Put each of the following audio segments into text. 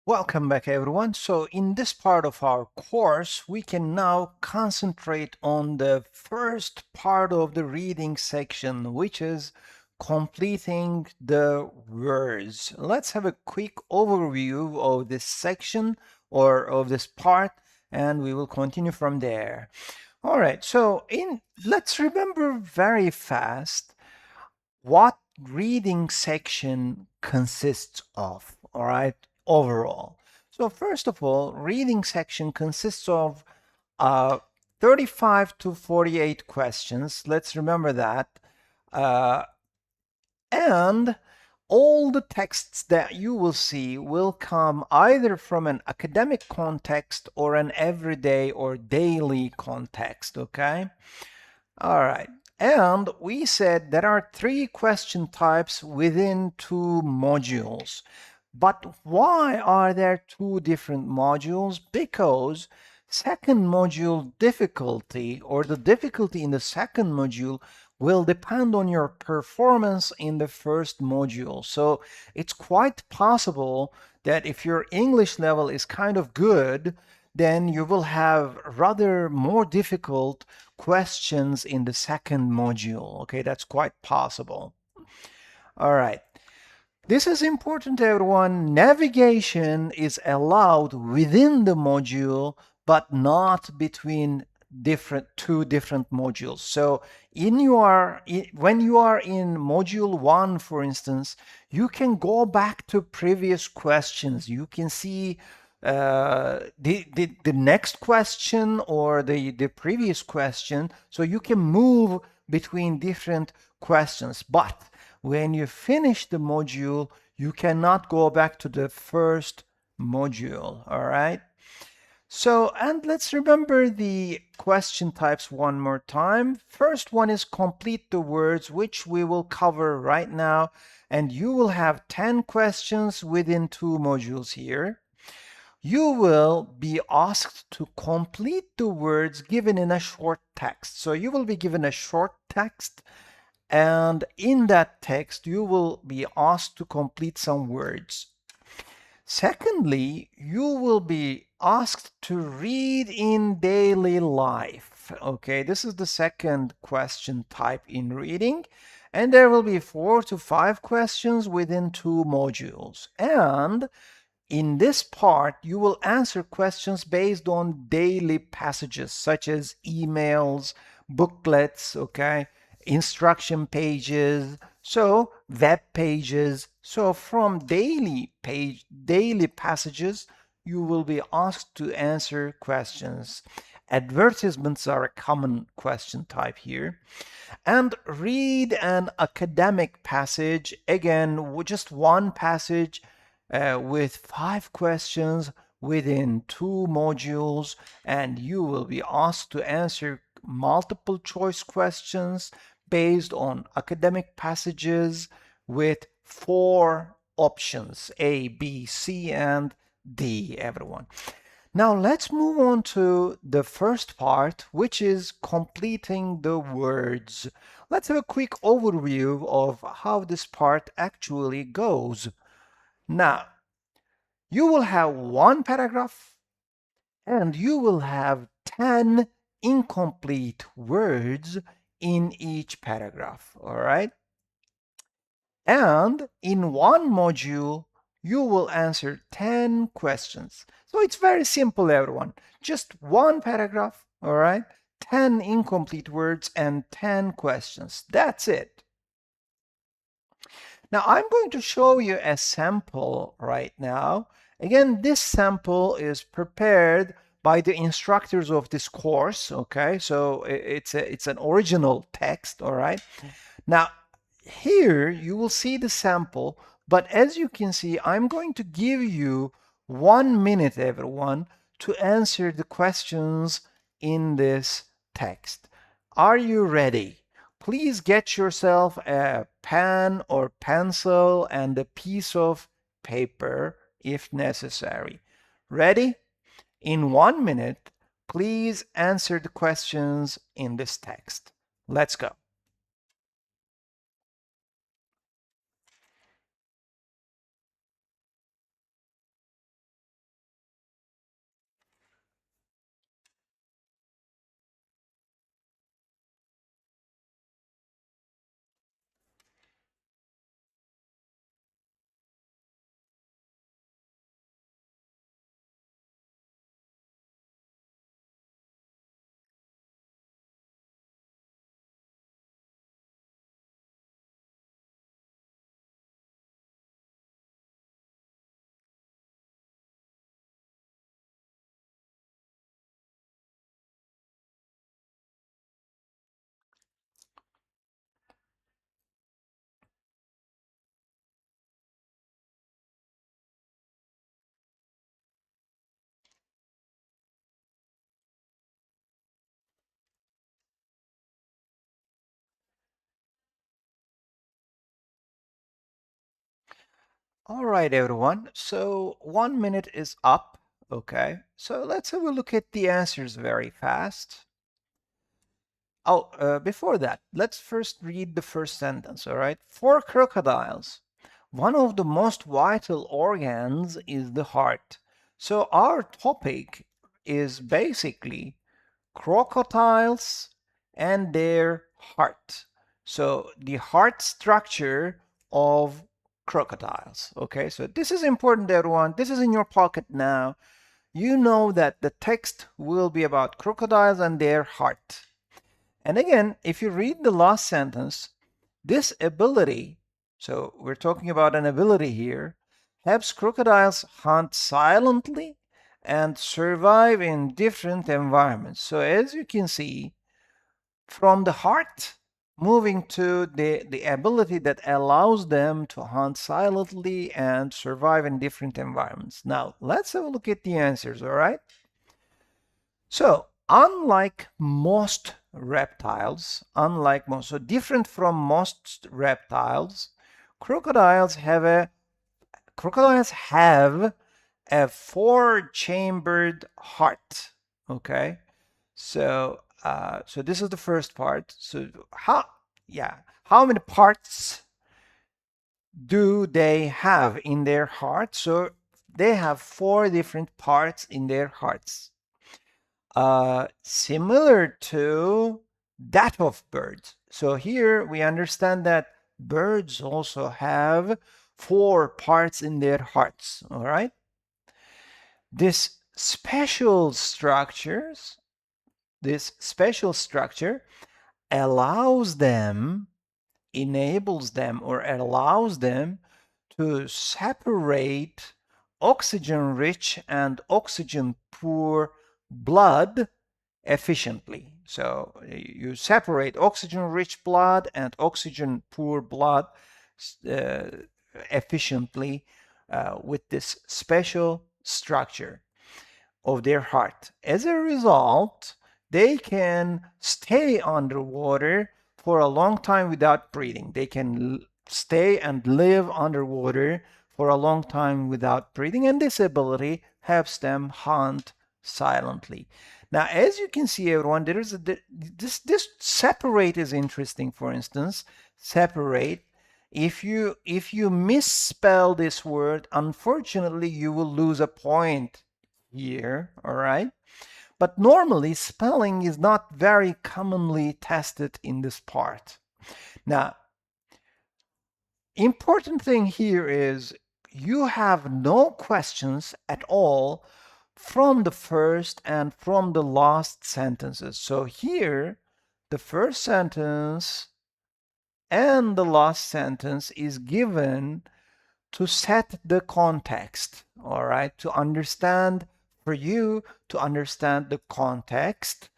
Welcome back, everyone. So in this part of our course, we can now concentrate on the first part of the reading section, which is completing the words. Let's have a quick overview of this section or of this part, and we will continue from there. All right, so let's remember very fast what reading section consists of, all right, overall. So first of all, reading section consists of uh, 35 to 48 questions. Let's remember that. Uh, and all the texts that you will see will come either from an academic context or an everyday or daily context, okay? All right. And we said there are three question types within two modules. But why are there two different modules? Because second module difficulty or the difficulty in the second module will depend on your performance in the first module. So it's quite possible that if your English level is kind of good, then you will have rather more difficult questions in the second module. Okay, that's quite possible. All right. This is important, everyone. Navigation is allowed within the module, but not between two different modules. So when you are in module 1, for instance, you can go back to previous questions. You can see the next question or the previous question, so you can move between different questions. But when you finish the module, you cannot go back to the first module, all right? So, and let's remember the question types one more time. First one is complete the words, which we will cover right now. And you will have 10 questions within two modules here. You will be asked to complete the words given in a short text. So you will be given a short text, and in that text, you will be asked to complete some words. Secondly, you will be asked to read in daily life. Okay, this is the second question type in reading. And there will be 4 to 5 questions within two modules. And in this part, you will answer questions based on daily passages such as emails, booklets, okay, instruction pages, so web pages. So from daily passages, you will be asked to answer questions. Advertisements are a common question type here. And read an academic passage, again, just one passage with 5 questions within 2 modules, and you will be asked to answer multiple choice questions based on academic passages with 4 options: A, B, C, and D, everyone. Now let's move on to the first part, which is completing the words. Let's have a quick overview of how this part actually goes. Now, you will have one paragraph and you will have 10 incomplete words in each paragraph, all right? And in one module, you will answer 10 questions. So it's very simple, everyone. Just one paragraph, all right? 10 incomplete words and 10 questions. That's it. Now I'm going to show you a sample right now. Again, this sample is prepared by the instructors of this course, okay? So it's an original text, all right? Now, here you will see the sample, but as you can see, I'm going to give you 1 minute, everyone, to answer the questions in this text. Are you ready? Please get yourself a pen or pencil and a piece of paper if necessary. Ready? In 1 minute, please answer the questions in this text. Let's go. All right, everyone. So 1 minute is up. Okay. So let's have a look at the answers very fast. Oh, before that, let's first read the first sentence. All right. For crocodiles, one of the most vital organs is the heart. So our topic is basically crocodiles and their heart. So the heart structure of crocodiles. Okay, so this is important, everyone. This is in your pocket now. You know that the text will be about crocodiles and their heart. And again, if you read the last sentence, this ability, so we're talking about an ability here, helps crocodiles hunt silently and survive in different environments. So as you can see, from the heart moving to the ability that allows them to hunt silently and survive in different environments. Now, let's have a look at the answers, all right? So, so different from most reptiles, crocodiles have a four-chambered heart. Okay, so this is the first part. So how many parts do they have in their heart? So they have four different parts in their hearts. Similar to that of birds. So here we understand that birds also have four parts in their hearts. All right. This special structures, this special structure allows them, enables them, or allows them to separate oxygen rich and oxygen poor blood efficiently. So you separate oxygen rich blood and oxygen poor blood uh, efficiently with this special structure of their heart. As a result, they can stay underwater for a long time without breathing. They can stay and live underwater for a long time without breathing, and this ability helps them hunt silently. Now, as you can see, everyone, there is this separate is interesting. For instance, separate. If you misspell this word, unfortunately, you will lose a point here, all right? But normally, spelling is not very commonly tested in this part. Now, important thing here is you have no questions at all from the first and from the last sentences. So here, the first sentence and the last sentence is given to set the context, all right, to understand, for you to understand the context.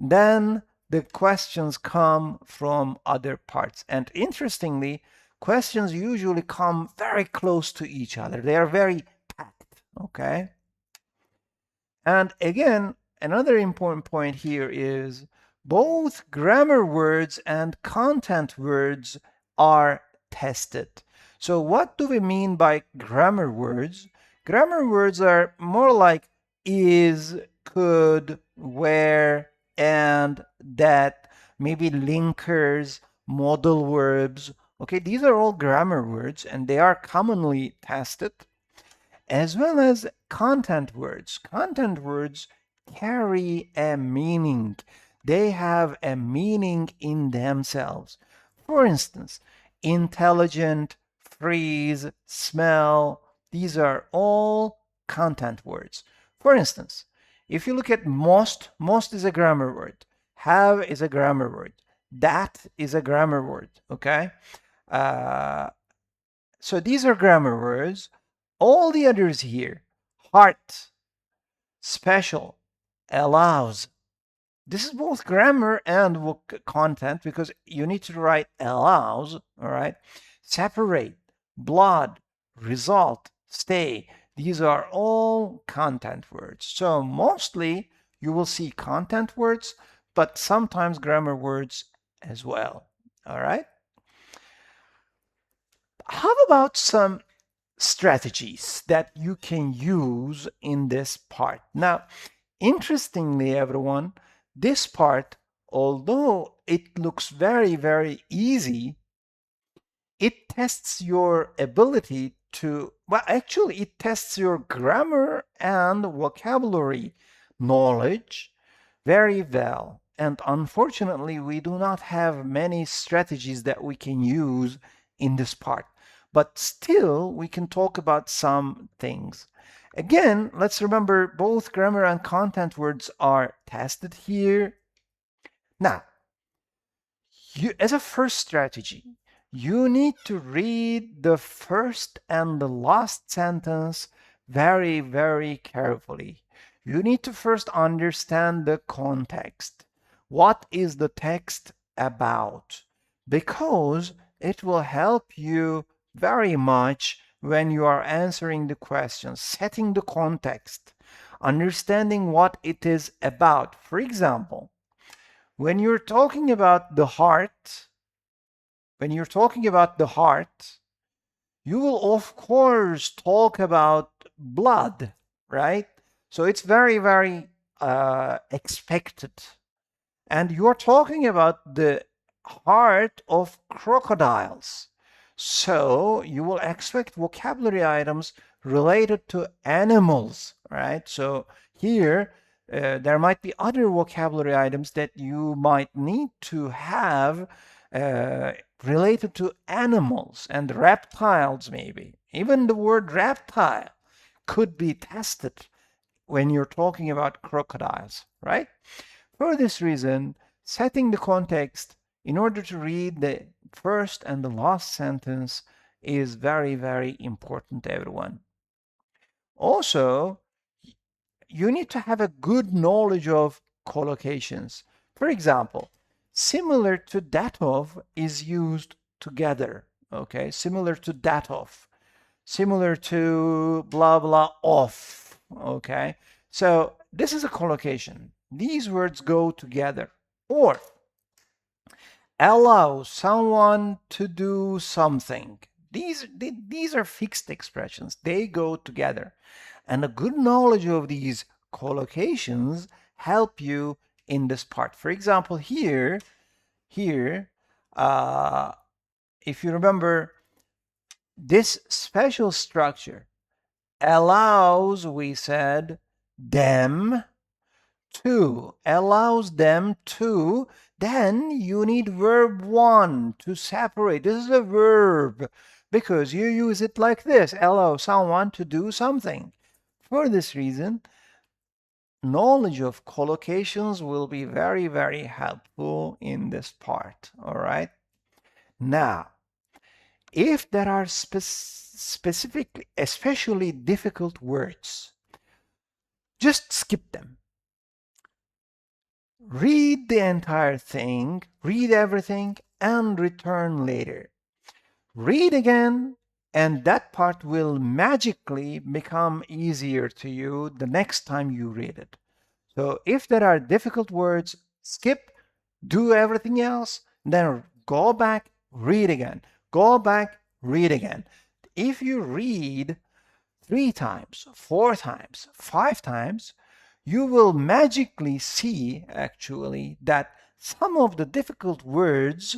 Then the questions come from other parts. And interestingly, questions usually come very close to each other. They are very packed, okay? And again, another important point here is both grammar words and content words are tested. So what do we mean by grammar words? Grammar words are more like is, could, where, and, that, maybe linkers, modal verbs. Okay, these are all grammar words and they are commonly tested, as well as content words. Content words carry a meaning. They have a meaning in themselves. For instance, intelligent, freeze, smell, these are all content words. For instance, if you look at most is a grammar word. Have is a grammar word. That is a grammar word, okay? Uh, so these are grammar words. All the others here, heart, special, allows. This is both grammar and content because you need to write allows, all right? Separate, blood, result, stay. These are all content words. So mostly you will see content words, but sometimes grammar words as well, all right? How about some strategies that you can use in this part. Now, interestingly, everyone, this part, although it looks very, very easy, it tests your ability to, well, actually, it tests your grammar and vocabulary knowledge very well. And unfortunately, we do not have many strategies that we can use in this part. But still, we can talk about some things. Again, let's remember both grammar and content words are tested here. Now, as a first strategy, you need to read the first and the last sentence very, very carefully. You need to first understand the context. What is the text about? Because it will help you very much when you are answering the questions, setting the context, understanding what it is about. For example, when you're talking about the heart, when you're talking about the heart, you will of course talk about blood, right? So it's very, very expected. And you're talking about the heart of crocodiles. So you will expect vocabulary items related to animals, right? So here, there might be other vocabulary items that you might need to have uh, related to animals and reptiles, maybe. Even the word reptile could be tested when you're talking about crocodiles, right? For this reason, setting the context in order to read the first and the last sentence is very, very important, everyone. Also, you need to have a good knowledge of collocations. For example, similar to that of is used together, okay? Similar to that of, similar to blah, blah, of, okay? So this is a collocation. These words go together. Or allow someone to do something. These are fixed expressions. They go together. And a good knowledge of these collocations help you in this part. For example, here, uh, if you remember, this special structure allows, we said, them to, allows them to, then you need verb 1 to separate. This is a verb because you use it like this, allow someone to do something. For this reason, knowledge of collocations will be very, very helpful in this part, all right? Now, if there are specific, especially difficult words, just skip them. Read the entire thing, read everything, and return later. Read again, and that part will magically become easier to you the next time you read it. So if there are difficult words, skip, do everything else, then go back, read again. Go back, read again. If you read 3 times, 4 times, 5 times, you will magically see actually that some of the difficult words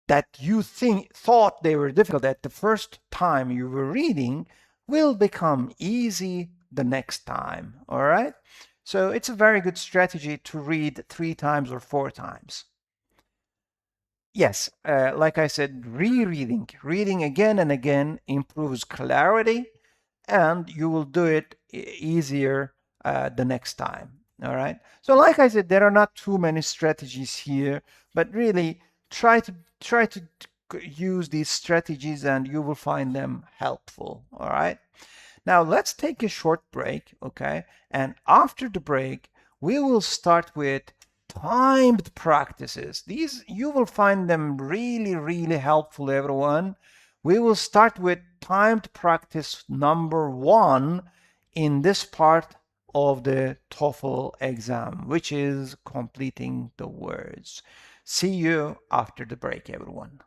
that you thought they were difficult at the first time you were reading will become easy the next time. All right? So it's a very good strategy to read 3 times or 4 times. Yes, like I said, reading again and again improves clarity, and you will do it easier the next time. All right. So, like I said, there are not too many strategies here, but really try to use these strategies, and you will find them helpful. All right. Now let's take a short break, okay? And after the break, we will start with timed practices. These, you will find them really, really helpful, everyone. We will start with timed practice number 1 in this part of the TOEFL exam, which is completing the words. See you after the break, everyone.